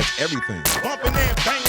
That's everything. Bumping and banging.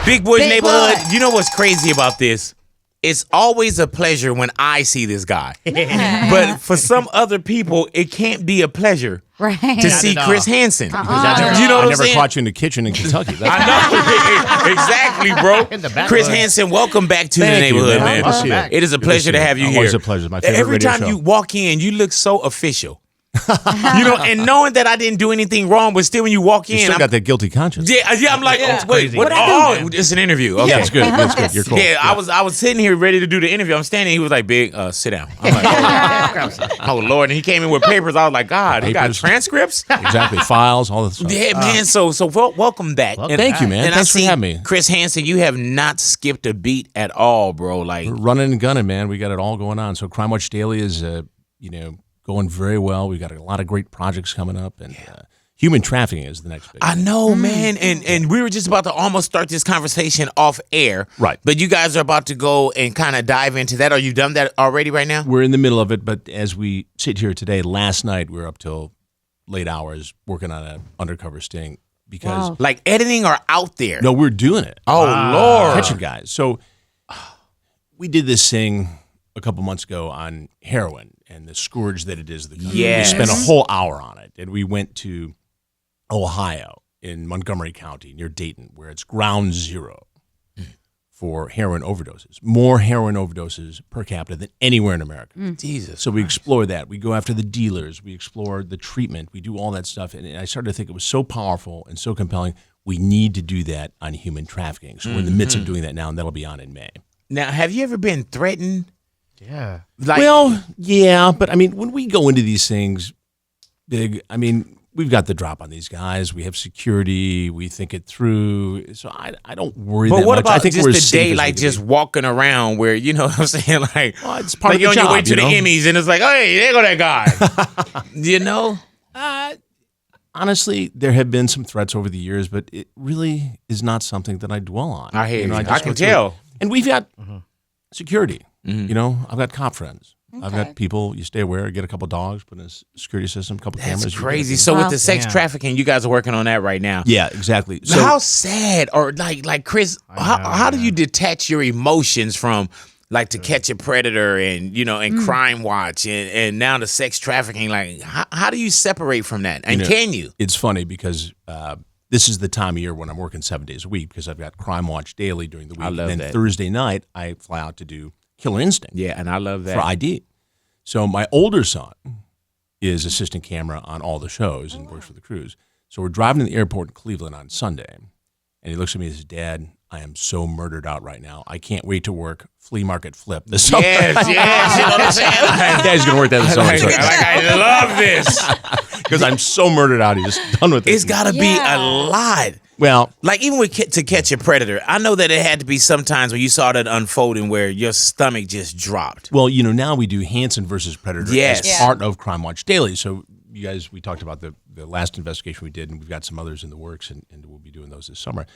Big Boy's Big Neighborhood. Boy. You know what's crazy about this? It's always a pleasure when I see this guy. But for some other people, it can't be a pleasure Right. to see Chris Hansen. You know I what I'm never saying? caught you in the kitchen in Kentucky. That's I know. Exactly, bro. In the back Chris room. Hansen, welcome back to the Thank you, neighborhood, man. man. Good to see you. It is a Good to pleasure see to you. have you Always here. a pleasure. My favorite Every radio time show. you walk in, you look so official. And knowing that I didn't do anything wrong, but still when you walk You in, still got that guilty conscience. yeah, I'm like, oh, wait, crazy. what? What'd I It's an interview. Okay. Yeah, it's good. That's good. You're cool. Yeah, I was sitting here ready to do the interview. I'm standing. He was like, "Big, sit down." I'm like, "Oh Lord!" And he came in with papers. I was like, "God, he got Papers. transcripts." Exactly. Files, all that stuff. Yeah, man. So welcome back. Welcome And- Thank you, man. And Thanks I for see having me. Chris Hansen, you have not skipped a beat at all, bro. Like, We're running and gunning, man. We got it all going on. So Crime Watch Daily is, going very well. We got a lot of great projects coming up, and human trafficking is the next big. I know, man. And we were just about to almost start this conversation off air. Right. But you guys are about to go and kind of dive into that. Are you done that already right now? We're in the middle of it, but as we sit here today, last night we were up till late hours working on an undercover sting because Wow. Like editing or out there? no, we're doing it. Oh, Lord. Catching guys. So we did this thing a couple months ago on heroin and the scourge that it is. Yes. We spent a whole hour on it, and we went to Ohio in Montgomery County near Dayton, where it's ground zero for heroin overdoses. More heroin overdoses per capita than anywhere in America. Jesus. So we explore that. We go after the dealers. We explore the treatment. We do all that stuff. And I started to think it was so powerful and so compelling. We need to do that on human trafficking. So we're in the midst of doing that now, and that'll be on in May. Now, have you ever been threatened? Yeah. Like, Well, yeah, but I mean, when we go into these things, we've got the drop on these guys. We have security. We think it through. So I don't worry that but what much. about I think just we're the as safe day, as we like can just be. walking around where, you know what I'm saying? Like, Well, it's part like of you're the on your way job, to you the know? Emmys and it's like, hey, there go that guy. You know? Honestly, there have been some threats over the years, but it really is not something that I dwell on. I hear you. I just can go through tell. it. And we've got security. You know, I've got cop friends. I've Okay. got people. You stay aware. Get a couple dogs. Put in a security system. A couple cameras. That's you crazy. get it. So with Wow. the sex Damn. trafficking, you guys are working on that right now. Yeah, exactly. So So how sad, or like Chris, how do you detach your emotions from like To Catch a Predator and and Crime Watch and now the sex trafficking? Like how do you separate from that? And You know, can you? It's funny because this is the time of year when I'm working 7 days a week because I've got Crime Watch Daily during the week. I love and then that. Thursday night, I fly out to do Killer Instinct Yeah, and I love that. for ID. So my older son is assistant camera on all the shows and works for the crews. So we're driving to the airport in Cleveland on Sunday, and he looks at me and says, "Dad, I am so murdered out right now. I can't wait to work flea market flip this summer." Yes, you know what I'm saying? Yeah, he's going to work that this summer. Like, I love this. Because I'm so murdered out. He's just done with it. It's got to be a lot. Well, Like even with To Catch a Predator, I know that it had to be sometimes when you saw that unfolding where your stomach just dropped. Well, now we do Hansen versus Predator Yes. as Yeah. part of Crime Watch Daily. So you guys, we talked about the last investigation we did, and we've got some others in the works, and we'll be doing those this summer.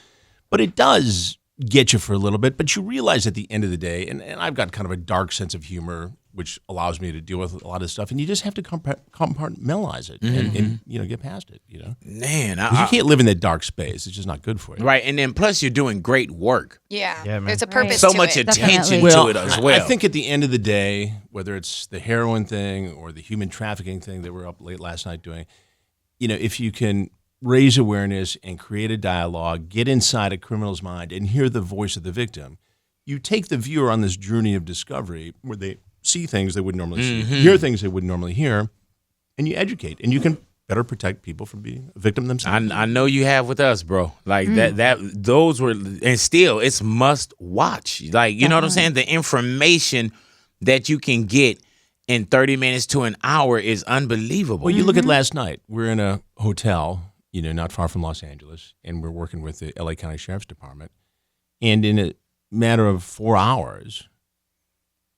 But it does get you for a little bit, but you realize at the end of the day, and I've got kind of a dark sense of humor, which allows me to deal with a lot of stuff, and you just have to compartmentalize it and get past it, Man, 'Cause you can't live in that dark space. It's just not good for you. right. And then plus you're doing great work. Yeah, man. There's a purpose So to much it. attention Definitely. to it as well. I think at the end of the day, whether it's the heroin thing or the human trafficking thing that we're up late last night doing, if you can raise awareness and create a dialogue, get inside a criminal's mind and hear the voice of the victim, you take the viewer on this journey of discovery where they see things they wouldn't normally see, hear things they wouldn't normally hear, and you educate, and you can better protect people from being a victim themselves. I know you have with us, bro. Like those were, and still it's must watch. Like, you know what I'm saying? The information that you can get in 30 minutes to an hour is unbelievable. Well, you look at last night. We're in a hotel, not far from Los Angeles, and we're working with the LA County Sheriff's Department. And in a matter of 4 hours,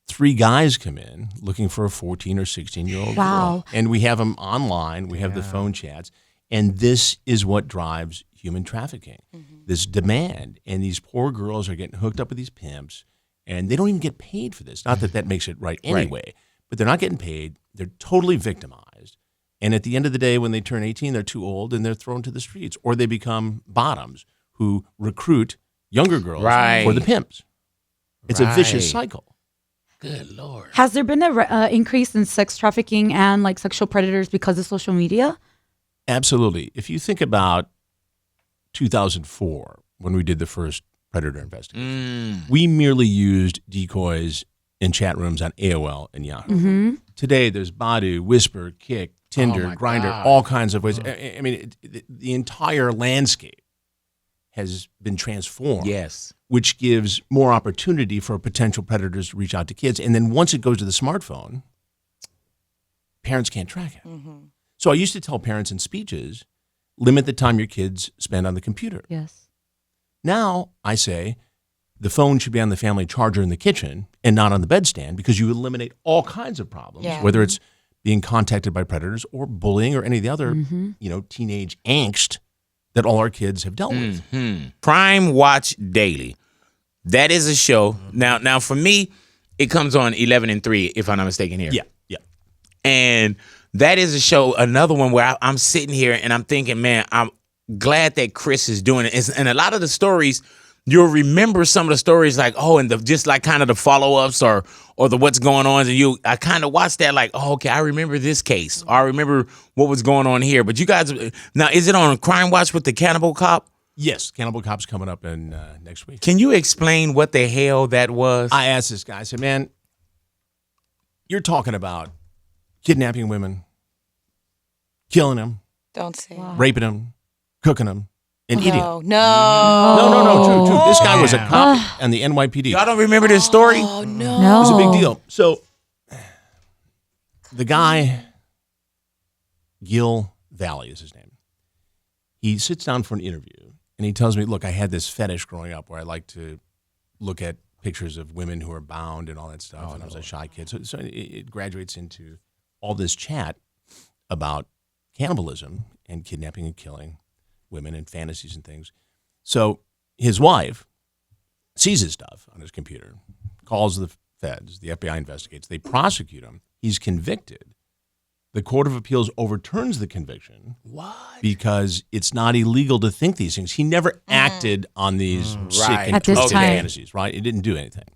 3 guys come in looking for a 14 or 16-year-old Wow. girl. And we have them online. We have the phone chats. And this is what drives human trafficking, this demand. And these poor girls are getting hooked up with these pimps, and they don't even get paid for this. Not that makes it right anyway, but they're not getting paid. They're totally victimized. And at the end of the day, when they turn 18, they're too old and they're thrown to the streets, or they become bottoms who recruit younger girls for the pimps. It's a vicious cycle. Good Lord. Has there been an increase in sex trafficking and like sexual predators because of social media? Absolutely. If you think about 2004, when we did the first predator investigation, we merely used decoys in chat rooms on AOL and Yahoo. Mm-hmm. Today, there's Badu, Whisper, Kick, Tinder, Grindr, all kinds of ways. I mean, the entire landscape has been transformed. Yes. Which gives more opportunity for potential predators to reach out to kids. And then once it goes to the smartphone, parents can't track it. Mm-hmm. So I used to tell parents in speeches, limit the time your kids spend on the computer. Yes. Now I say the phone should be on the family charger in the kitchen and not on the bedstand, because you eliminate all kinds of problems, whether it's being contacted by predators or bullying or any of the other, teenage angst that all our kids have dealt with. Crime Watch Daily. That is a show. Now for me, it comes on 11 and 3, if I'm not mistaken here. Yeah. And that is a show, another one where I'm sitting here and I'm thinking, man, I'm glad that Chris is doing it. And a lot of the stories, you'll remember some of the stories like, and just like kind of the follow-ups or the what's going on. And I kind of watched that like, okay, I remember this case. Or I remember what was going on here. But you guys, now is it on Crime Watch with the Cannibal Cop? Yes, Cannibal Cop's coming up in next week. Can you explain what the hell that was? I asked this guy, I said, man, you're talking about kidnapping women, killing them, don't say, raping them, cooking them, and eating them. No. True. This guy was a cop and the NYPD. Y'all don't remember this story? Oh, no. No. It was a big deal. So the guy, Gil Valley is his name. He sits down for an interview and he tells me, look, I had this fetish growing up where I like to look at pictures of women who are bound and all that stuff. And I was a shy kid. So it graduates into all this chat about cannibalism and kidnapping and killing women and fantasies and things. So his wife sees his stuff on his computer, calls the feds, the FBI investigates, they prosecute him. He's convicted. The Court of Appeals overturns the conviction. What? Because it's not illegal to think these things. He never acted on these sick and At this twisted time. fantasies, right? It didn't do anything.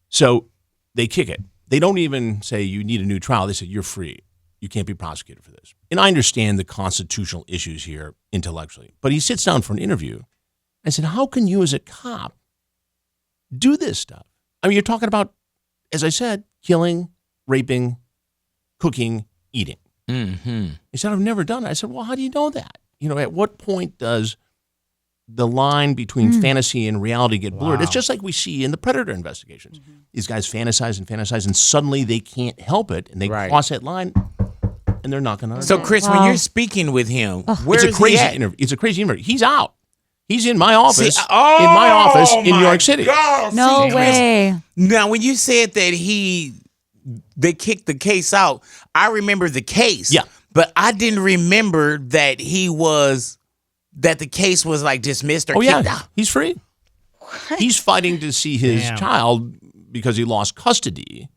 So they kick it. They don't even say you need a new trial. They say you're free. You can't be prosecuted for this. And I understand the constitutional issues here intellectually. But he sits down for an interview. I said, how can you as a cop do this stuff? I mean, you're talking about, as I said, killing, raping, cooking, eating. Mm-hmm. He said, I've never done it. I said, well, how do you know that? At what point does the line between fantasy and reality get blurred? It's just like we see in the predator investigations. Mm-hmm. These guys fantasize and suddenly they can't help it, and they cross that line, and they're knocking on it. So, Chris, when you're speaking with him, where's it's a crazy he at? interview. It's a crazy interview. He's out. He's in my office. In New York City. God. No way. Now, when you said that they kicked the case out, I remember the case. Yeah. But I didn't remember that that the case was like dismissed or kicked out. He's free. What? He's fighting to see his child because he lost custody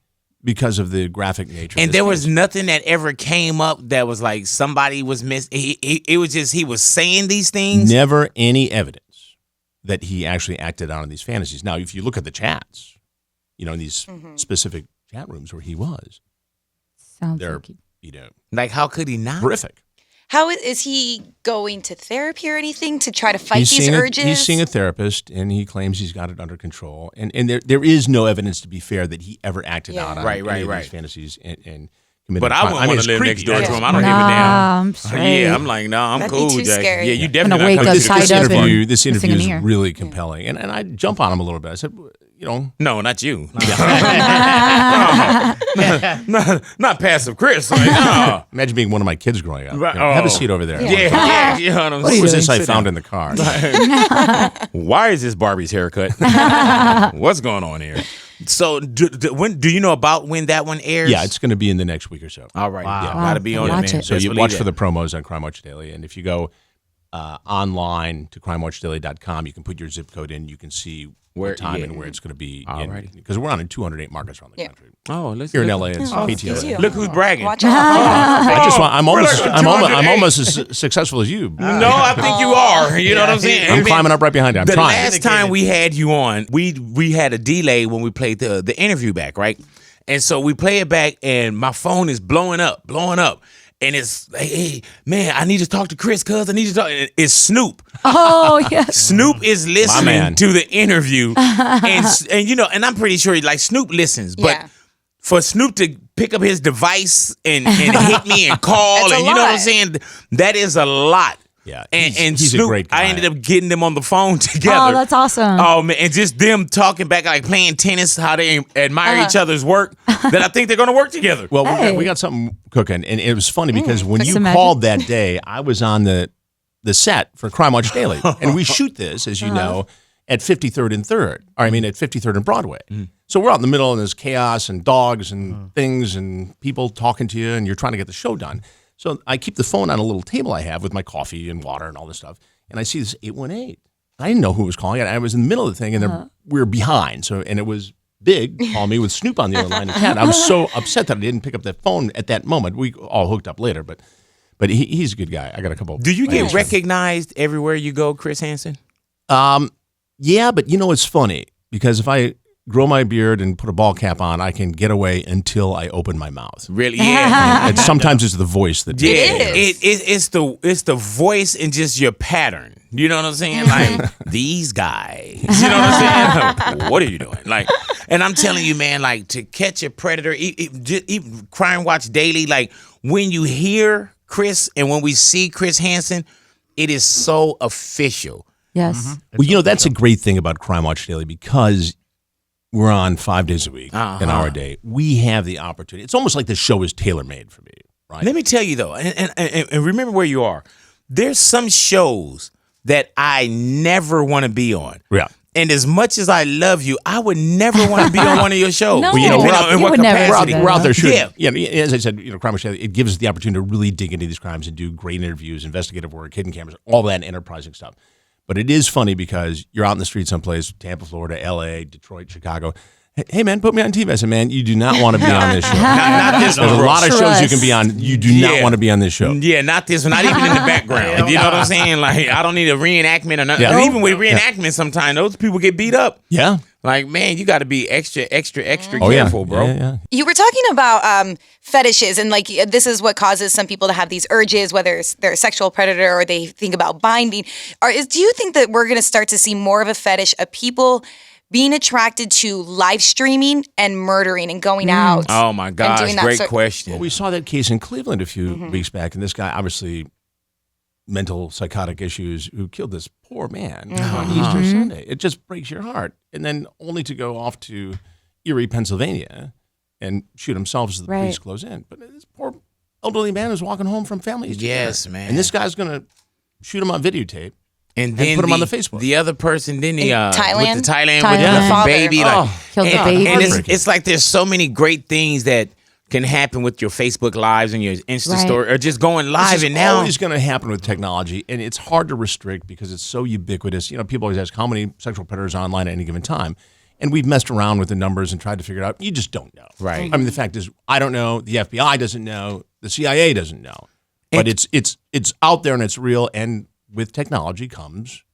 because of the graphic nature. And of this there case. was nothing that ever came up that was like somebody was missing. It was just he was saying these things. Never any evidence that he actually acted out on these fantasies. Now, if you look at the chats, in these specific chat rooms where he was, they're, like, how could he not? Horrific. How is he going to therapy or anything to try to fight these urges? He's seeing a therapist, and he claims he's got it under control. And there is no evidence, to be fair, that he ever acted out on any of these fantasies and committed But I crime. wouldn't want to live creepy. next door to him. I don't give a damn. Yeah, I'm like, no, I'm That'd cool, be too Jack. scary. Yeah, you I'm definitely gonna wake not up coming to tied this up interview. This missing interview an is ear. really compelling. And I jump on him a little bit. I said, No, not you. Not passive Chris. Like, no. imagine being one of my kids growing up. Right. Have a seat over there. Yeah, you know what I'm What saying? was this I found in the car? Why is this Barbie's haircut? What's going on here? So, do you know about when that one airs? Yeah, it's going to be in the next week or so. All right. Wow. Yeah, got to be on Watch it, man. it. So Best you believe watch that. for the promos on Crime Watch Daily, and if you go online to crimewatchdaily.com. You can put your zip code in. You can see Where- what time yeah. and where it's going to be. Alrighty. Because we're on in 208 markets around the country. Oh, let's Here in look- LA, it's Excuse you. KTLA. Look who's bragging. Watch out. I'm almost as successful as you. No, I think you are. You know what I'm saying? I'm climbing up right behind you. I'm The trying. last time we had you on, we had a delay when we played the interview back, right? And so we play it back, and my phone is blowing up. And it's, hey, man, I need to talk to Chris, cuz I need to talk. It's Snoop. Oh, yes. Snoop is My listening man. to the interview, and you know, and I'm pretty sure like Snoop listens, but Yeah. for Snoop to pick up his device and hit me and call, That's a and you know what I'm lot. saying, that is a lot. Yeah, and he's a Snoop, great guy. I ended up getting them on the phone together. Oh, that's awesome. Oh man, and just them talking back, like playing tennis, how they admire each other's work. That I think they're gonna work together. Well, Hey. we got something cooking, and it was funny because when cook you some magic. called that day, I was on the set for Crime Watch Daily, and we shoot this, as you know, at 53rd and 3rd. Or I mean, at 53rd and Broadway. So we're out in the middle, and there's chaos and dogs and things and people talking to you, and you're trying to get the show done. So I keep the phone on a little table I have with my coffee and water and all this stuff, and I see this 818. I didn't know who was calling it. I was in the middle of the thing, and we were behind. So, and it was Big called me with Snoop on the other line. I was so upset that I didn't pick up that phone at that moment. We all hooked up later, but he's a good guy. I got a couple. Do you get recognized everywhere you go, Chris Hansen? Yeah, but you know it's funny because if I grow my beard and put a ball cap on, I can get away until I open my mouth. Really? Yeah. And sometimes it's the voice that. Yeah, It is. it's the voice and just your pattern. You know what I'm saying? Like these guys. You know what I'm saying? What are you doing? Like, and I'm telling you, man, like to catch a predator, even Crime Watch Daily. Like when you hear Chris and when we see Chris Hansen, it is so official. Yes. Well, you know that's a great thing about Crime Watch Daily because we're on 5 days a week, an hour a day. We have the opportunity. It's almost like the show is tailor made for me, right? Let me tell you though, and remember where you are. There's some shows that I never want to be on. Yeah. And as much as I love you, I would never want to be on one of your shows. No. Well, you know, Depending on in You what would never capacity. do that. We're out there shooting. Yeah. Yeah, as I said, you know, Crime Watch Daily, it gives us the opportunity to really dig into these crimes and do great interviews, investigative work, hidden cameras, all that enterprising stuff. But it is funny because you're out in the street someplace, Tampa, Florida, L.A., Detroit, Chicago. Hey, man, put me on TV. I said, man, you do not want to be on this show. Not this one, There's a bro. lot of shows you can be on. You do not Yeah. want to be on this show. Yeah, not this one. Not even in the background. You know what I'm saying? Like, I don't need a reenactment or nothing. Yeah. Even with reenactment, sometimes those people get beat up. Yeah. Like, man, you got to be extra Oh, yeah. careful, bro. Yeah. You were talking about fetishes, and like this is what causes some people to have these urges, whether they're a sexual predator or they think about binding. Do you think that we're going to start to see more of a fetish of people being attracted to live streaming and murdering and going out? Oh, my gosh. doing that Great sort- question. Well, we saw that case in Cleveland a few weeks back, and this guy, obviously mental psychotic issues, who killed this poor man on Easter Sunday. It just breaks your heart. And then only to go off to Erie, Pennsylvania, and shoot himself as the police Right. close in. But this poor elderly man was walking home from family Easter Yes, dinner. man. And this guy's going to shoot him on videotape. And then put him on the Facebook. The other person, then the Thailand? with the Thailand Thailand. with the Father. baby, like Killed the and, baby. and Heartbreaking. it's like there's so many great things that can happen with your Facebook lives and your Insta Right. story, or just going This live. is And now, always going to happen with technology, and it's hard to restrict because it's so ubiquitous. You know, people always ask how many sexual predators are online at any given time, and we've messed around with the numbers and tried to figure it out. You just don't know. Right. I mean, the fact is, I don't know. The FBI doesn't know. The CIA doesn't know. But it's out there and it's real. And with technology comes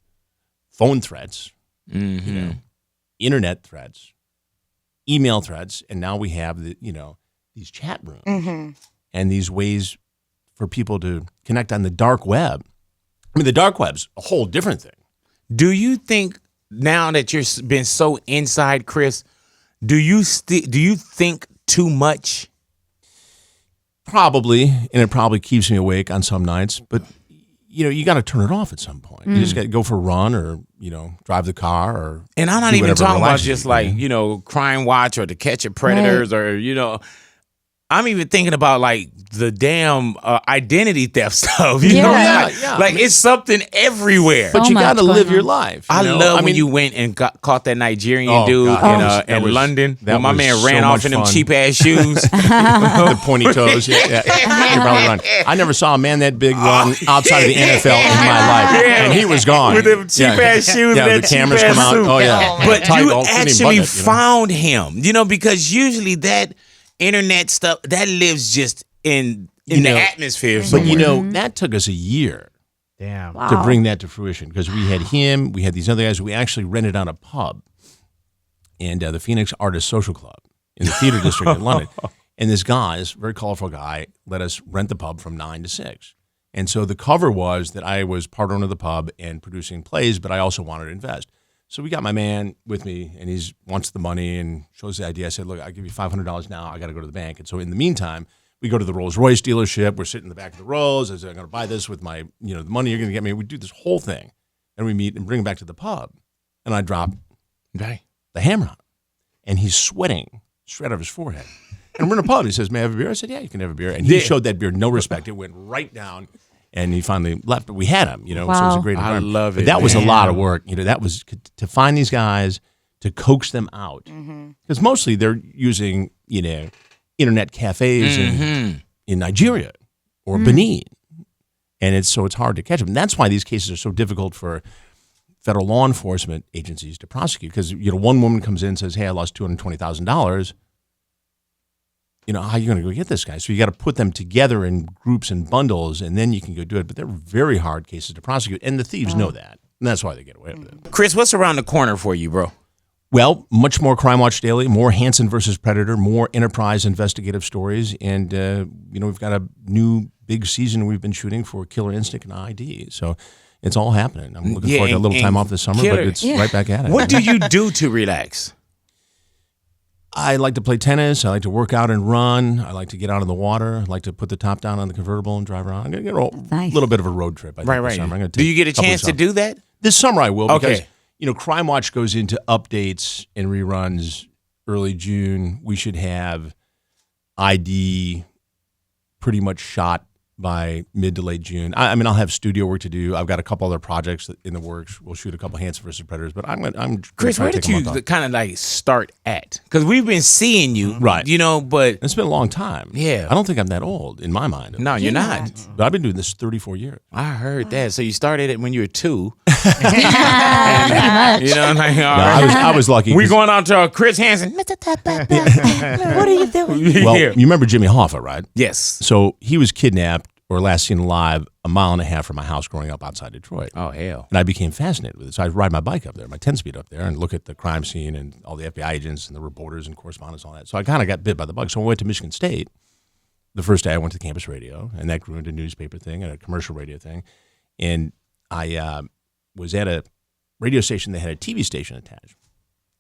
phone threats, you know, internet threats, email threats, and now we have these chat rooms and these ways for people to connect on the dark web. I mean, the dark web's a whole different thing. do you think now that you've been so inside, Chris, do you think too much? Probably, and it probably keeps me awake on some nights, but you got to turn it off at some point. You just got to go for a run or, drive the car or. And I'm not do even whatever talking about relaxes just you, like, man. Crime Watch or To Catch a Predators or, I'm even thinking about like the damn identity theft stuff. You know, like it's something everywhere. But So you much got to going live your on. life. I know? love when you went and caught that Nigerian dude God, in London. that When my was man so ran off much in them fun. cheap ass shoes. The pointy toes. Yeah. He probably run. I never saw a man that big run outside of the NFL in my life, and he was gone With them cheap ass shoes Yeah, and the that cameras cheap come ass out. suit. Oh yeah, my But Tight, you all couldn't even actually button it, found him, because usually that internet stuff that lives just in the atmosphere But somewhere. that took us a year Damn. to bring that to fruition because we had him, we had these other guys. We actually rented out a pub and the Phoenix Artists Social Club in the theater district in London. And this guy, this very colorful guy, let us rent the pub from 9 to 6. And so the cover was that I was part owner of the pub and producing plays, but I also wanted to invest. So we got my man with me, and he wants the money and shows the idea. I said, look, I'll give you $500 now. I got to go to the bank. And so in the meantime, we go to the Rolls-Royce dealership. We're sitting in the back of the Rolls. I said, I'm going to buy this with my, the money you're going to get me. We do this whole thing. And we meet and bring him back to the pub. And I drop the hammer on him. And he's sweating straight out of his forehead. And we're in a pub. He says, may I have a beer? I said, yeah, you can have a beer. And he showed that beer no respect. It went right down. And he finally left. But we had him, so it was a great environment. I love it. But that was a man. lot of work. That was to find these guys, to coax them out. Because mostly they're using, internet cafes in Nigeria or Benin. And it's hard to catch them. And that's why these cases are so difficult for federal law enforcement agencies to prosecute. Because, one woman comes in and says, hey, I lost $220,000. How are you going to go get this guy? So you got to put them together in groups and bundles, and then you can go do it. But they're very hard cases to prosecute, and the thieves know that. And that's why they get away with it. Chris, what's around the corner for you, bro? Well, much more Crime Watch Daily, more Hansen versus Predator, more enterprise investigative stories, and we've got a new big season we've been shooting for Killer Instinct and ID. So it's all happening. I'm looking forward to a little time off this summer, but it's right back at it. What do you do to relax? I like to play tennis. I like to work out and run. I like to get out on the water. I like to put the top down on the convertible and drive around. I'm going to get a little bit of a road trip. I think, this summer. I'm gonna Do you get a chance to do that? This summer I will because, Okay. Crime Watch goes into updates and reruns early June. We should have ID pretty much shot by mid to late June. I'll have studio work to do. I've got a couple other projects in the works. We'll shoot a couple Hansen versus Predators, but I'm Chris, where did you kind of like start at? Because we've been seeing you, right? But it's been a long time. Yeah, I don't think I'm that old in my mind. No, you're not. But I've been doing this 34 years. I heard that. So you started it when you were 2. Pretty much. I was lucky. We going out to Chris Hansen. What are you doing? Well, you remember Jimmy Hoffa, right? Yes. So he was kidnapped or last seen alive a mile and a half from my house growing up outside Detroit. Oh, hell. And I became fascinated with it. So I'd ride my bike up there, my 10-speed up there, and look at the crime scene and all the FBI agents and the reporters and correspondents and all that. So I kind of got bit by the bug. So I went to Michigan State. The first day I went to campus radio, and that grew into a newspaper thing and a commercial radio thing. And I was at a radio station that had a TV station attached.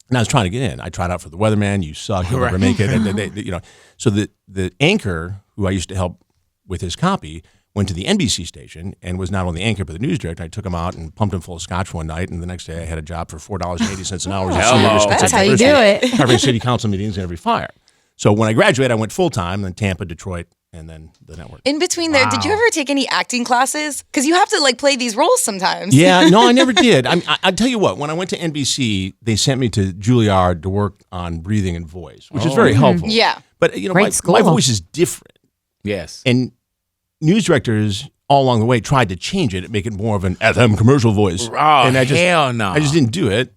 And I was trying to get in. I tried out for the weatherman. You suck. You'll never make it. And So the anchor, who I used to help with his copy, went to the NBC station and was not only the anchor but the news director. I took him out and pumped him full of scotch one night, and the next day I had a job for $4.80 an hour. That's how you do it. Covering city council meetings and every fire. So when I graduated, I went full time, then Tampa, Detroit, and then the network. In between there, did you ever take any acting classes? Because you have to play these roles sometimes. Yeah, no, I never did. I'll tell you what, when I went to NBC, they sent me to Juilliard to work on breathing and voice, which is very helpful. Yeah. But my voice is different. Yes. And news directors all along the way tried to change it and make it more of an FM commercial voice. Oh, and hell no. I just didn't do it.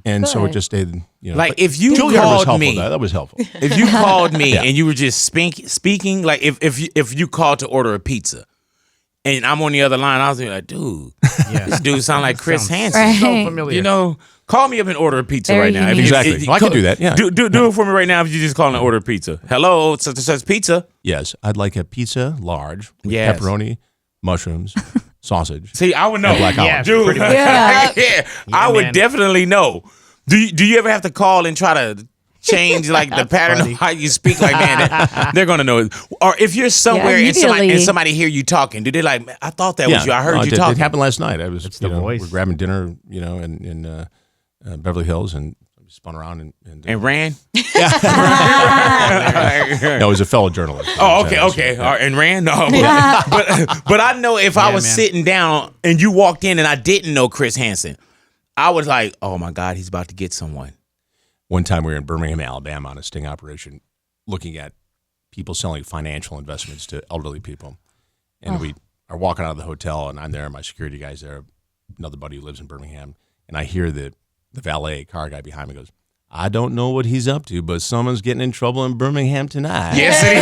And so it just stayed, Like if you Juilliard was called helpful, me, that was helpful. if you called me and you were just speaking, like if you called to order a pizza, and I'm on the other line, I was like, dude, this dude sound like Chris Hansen. Right. So familiar. Call me up and order a pizza Very right now. unique. Exactly. Well, I can do that, yeah. Do it for me right now if you just call and order a pizza. Hello, such and such pizza. Yes, I'd like a pizza large with Yes. pepperoni, mushrooms, sausage. See, I would know. Black olive. Yeah, Dude, pretty much. yeah, I would man. definitely know. Do you ever have to call and try to change like the pattern funny. of how you speak? Like, man, they're gonna know it. Or if you're somewhere and immediately. somebody hear you talking, do they like? Man, I thought that was you. I heard you it talking. It happened last night. I was the voice. we're grabbing dinner, in Beverly Hills, and spun around And ran? No, it was a fellow journalist. Oh, okay. All right, and ran? No. But I know if I was sitting down and you walked in and I didn't know Chris Hansen, I was like, oh, my God, he's about to get someone. One time we were in Birmingham, Alabama on a sting operation looking at people selling financial investments to elderly people. And we are walking out of the hotel, and I'm there, my security guy's there, another buddy who lives in Birmingham, and I hear the valet car guy behind me goes, I don't know what he's up to, but someone's getting in trouble in Birmingham tonight. Yes, it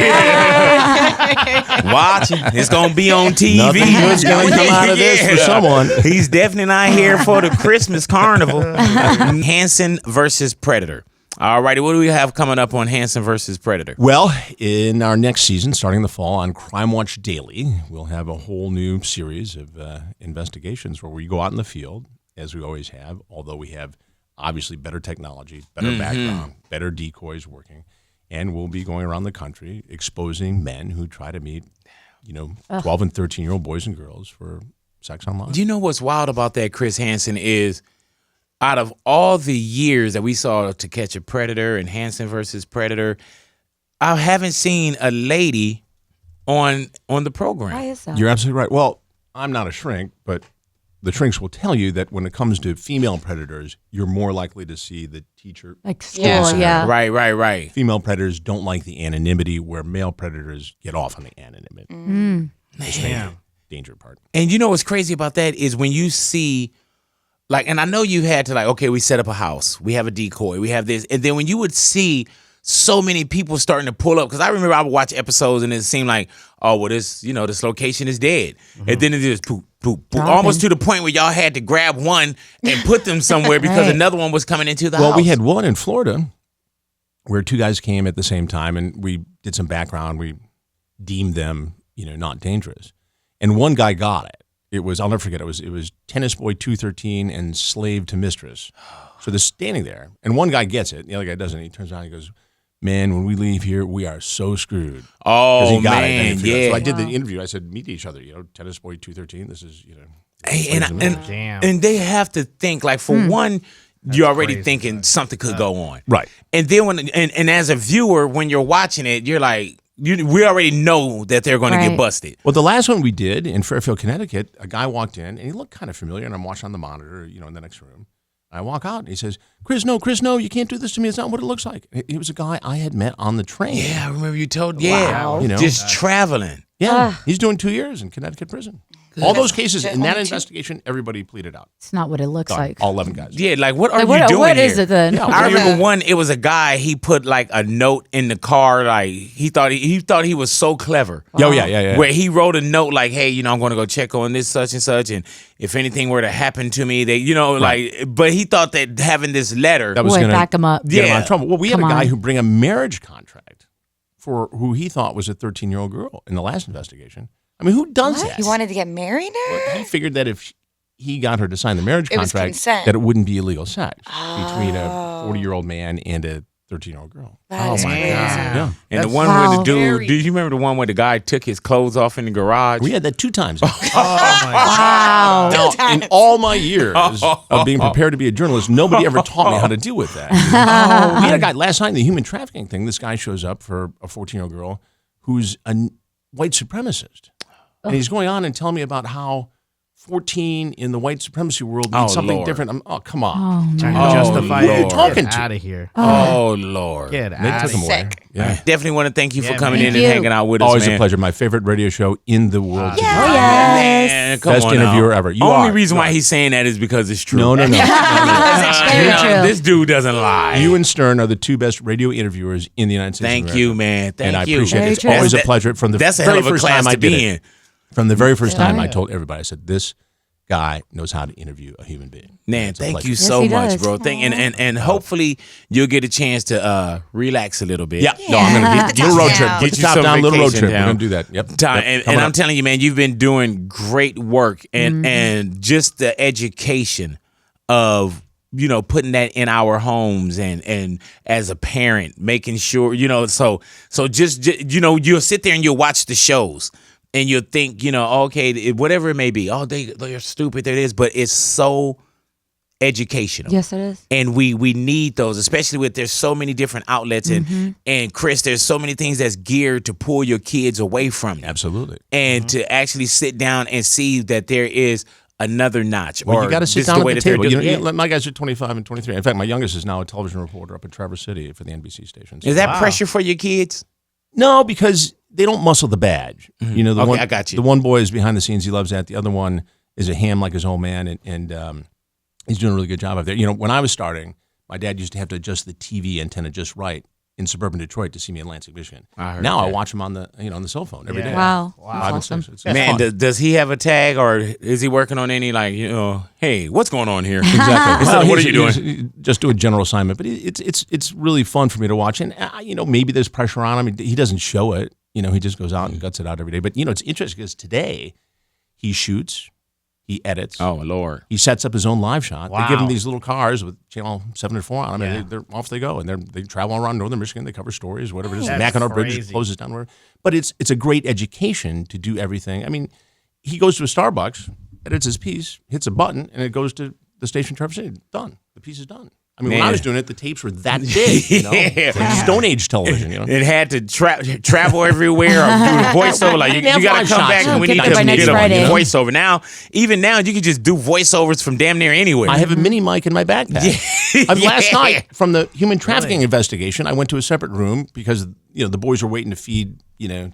is. Watch it. It's going to be on TV. Nothing good's going to come out of this for someone. He's definitely not here for the Christmas carnival. Hansen versus Predator. All righty, what do we have coming up on Hansen versus Predator? Well, in our next season, starting in the fall on Crime Watch Daily, we'll have a whole new series of investigations where we go out in the field, as we always have, although we have obviously better technology, better background, better decoys working, and we'll be going around the country exposing men who try to meet, 12 and 13-year-old boys and girls for sex online. Do you know what's wild about that, Chris Hansen, is out of all the years that we saw To Catch a Predator and Hansen versus Predator, I haven't seen a lady on the program. Why is that? You're absolutely right. Well, I'm not a shrink, but the shrinks will tell you that when it comes to female predators, you're more likely to see the teacher. Like school, yeah. Right. Female predators don't like the anonymity, where male predators get off on the anonymity. The danger part. And you know what's crazy about that is when you see, like, and I know you had to, like, okay, we set up a house, we have a decoy, we have this, and then when you would see so many people starting to pull up, because I remember I would watch episodes and it seemed like, oh, well, this location is dead. And then it just poop, almost to the point where y'all had to grab one and put them somewhere because another one was coming into the house. Well, we had one in Florida where two guys came at the same time, and we did some background. We deemed them, not dangerous. And one guy got it. It was, I'll never forget, it was Tennis Boy 213 and Slave to Mistress. So they're standing there, and one guy gets it, the other guy doesn't. He turns around and he goes, man, when we leave here, we are so screwed. Oh, he got man, it. yeah. So I did the interview. I said, meet each other, Tennis Boy 213. This is, And they have to think, like, for one, you're already thinking something could go on. Right. And then and as a viewer, when you're watching it, you're like, we already know that they're going to get busted. Well, the last one we did in Fairfield, Connecticut, a guy walked in, and he looked kind of familiar, and I'm watching on the monitor, in the next room. I walk out, and he says, Chris, no, you can't do this to me. It's not what it looks like. He was a guy I had met on the train. Yeah, I remember you told, Wow. just traveling. Yeah, he's doing 2 years in Connecticut prison. All those cases in that investigation, everybody pleaded out. It's not what it looks like. All 11 guys. Yeah, like, what are you doing What here? is it then? Yeah, I remember one, it was a guy, he put like a note in the car, like he thought he was so clever. Oh, yeah. Where he wrote a note like, hey, I'm going to go check on this such and such, and if anything were to happen to me, they, but he thought that having this letter that was going to back him up. get him out of trouble. Well, we had a guy on. who bring a marriage contract for who he thought was a 13-year-old girl in the last investigation. I mean, who does that? He wanted to get married to her? Well, he figured that if he got her to sign the marriage It was contract, consent. that it wouldn't be illegal sex between a 40-year-old man and a 13-year-old girl. That is crazy. Yeah. And the one where the dude, do you remember the one where the guy took his clothes off in the garage? We had that 2 times. Wow. Now, in all my years of being prepared to be a journalist, nobody ever taught me how to deal with that. We had a guy last night in the human trafficking thing. This guy shows up for a 14-year-old girl who's a white supremacist. And he's going on and telling me about how 14 in the white supremacy world means something different. Come on. Trying to justify Who are you it. talking Get to? out of here. Oh, Lord. Get They out took of him here. away. Yeah. Definitely want to thank you for Yeah, coming man. in Thank and you. hanging out with us, Always man. a pleasure. My favorite radio show in the world. Oh, yes. Man, come Best on interviewer now. ever. You Only are. reason why he's saying that is because it's true. No. Very true. This dude doesn't lie. You and Stern are the 2 best radio interviewers in the United States. of Thank America. you, man. Thank And I you. appreciate Very it. It's true. always a That's- pleasure. From the That's a very hell of a first class time I to did be it. in. From the very first time, Yeah. I told everybody, I said, this guy knows how to interview a human being. Man, It's a thank pleasure. you Yes, so he much, does. bro. And hopefully you'll get a chance to relax a little bit. Yeah. No, I'm going to Put get the little road top trip. down. Get Get the you top some down, little road vacation trip. We're down. going to do that. Yep. Time. Yep. And I'm telling you, man, you've been doing great work and just the education of putting that in our homes and as a parent, making sure, so just you'll sit there and you'll watch the shows and you'll think, okay, whatever it may be, they're stupid, that is, but it's so educational. Yes, it is. And we need those, especially with there's so many different outlets and Chris, there's so many things that's geared to pull your kids away from you. Absolutely. And to actually sit down and see that there is another notch. Well, or you got to sit this is down the at way the that they're table. doing it. My guys are 25 and 23. In fact, my youngest is now a television reporter up in Traverse City for the NBC stations. Is that pressure for your kids? No, because they don't muscle the badge. You know, I got you. The one boy is behind the scenes. He loves that. The other one is a ham like his old man, and he's doing a really good job up there. You know, when I was starting, my dad used to have to adjust the TV antenna just right in suburban Detroit to see me in Lansing, Michigan. Now I watch him on the on the cell phone every day. Wow. Five and six. It's Man, fun. does he have a tag, or is he working on any, like, hey, what's going on here? Exactly. What are he's- you doing? he's just do a general assignment, but it's really fun for me to watch. And maybe there's pressure on him. He doesn't show it. He just goes out and guts it out every day. But it's interesting because today he shoots, he edits. Oh, Lord. He sets up his own live shot. Wow. They give him these little cars with channel 7 and 4 on them, and they're off they go. And they travel around northern Michigan. They cover stories, whatever it is. That's Mackinac Bridge crazy. closes down. Whatever. But it's a great education to do everything. I mean, he goes to a Starbucks, edits his piece, hits a button, and it goes to the station Traverse City. Done. The piece is done. I mean, when I Man. was doing it, the tapes were that big. It's like Stone Age television. It had to travel everywhere or do the voiceover. Like, you Didn't have got to live come shots. back and we Get need back to by next get a Friday. voiceover. Even now, you can just do voiceovers from damn near anywhere. I have a mini mic in my backpack. Last night, from the human trafficking investigation, I went to a separate room because the boys were waiting to feed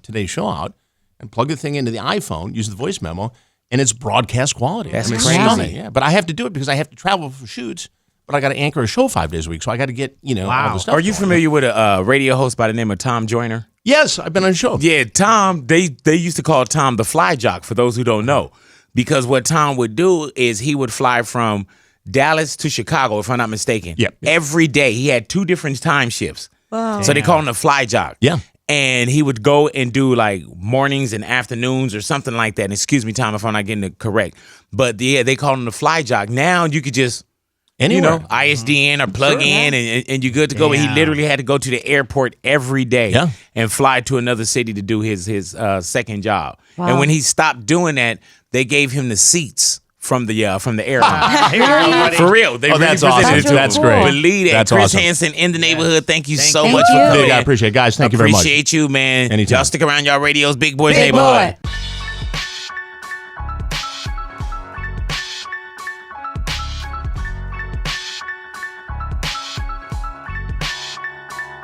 today's show out, and plug the thing into the iPhone, use the voice memo, and it's broadcast quality. That's it's crazy. stunning. Yeah, but I have to do it because I have to travel for shoots. But I got to anchor a show 5 days a week, so I got to get all the stuff. Are you going. familiar with a radio host by the name of Tom Joyner? Yes, I've been on a show. Yeah, Tom, they used to call Tom the fly jock, for those who don't know. Because what Tom would do is he would fly from Dallas to Chicago, if I'm not mistaken. Yep. Every day. He had 2 different time shifts. Wow. So they call him the fly jock. Yeah. And he would go and do like mornings and afternoons or something like that. And excuse me, Tom, if I'm not getting it correct. But yeah, they call him the fly jock. Now you could just Anywhere. ISDN or plug in and you're good to go. But he Yeah. literally had to go to the airport every day Yeah. and fly to another city to do his second job. Wow. And when he stopped doing that, they gave him the seats from the airline. Here you go, buddy. For real. They Oh, that's really presented awesome. it to him. That's great. Believe that. That's Chris awesome. Hansen in the neighborhood. Thank you so Thank much you. for coming Big, I in. appreciate it. Guys, thank you very much. Appreciate you, man. Anytime. Y'all stick around, y'all radios, Big Boys Big Neighborhood. boy.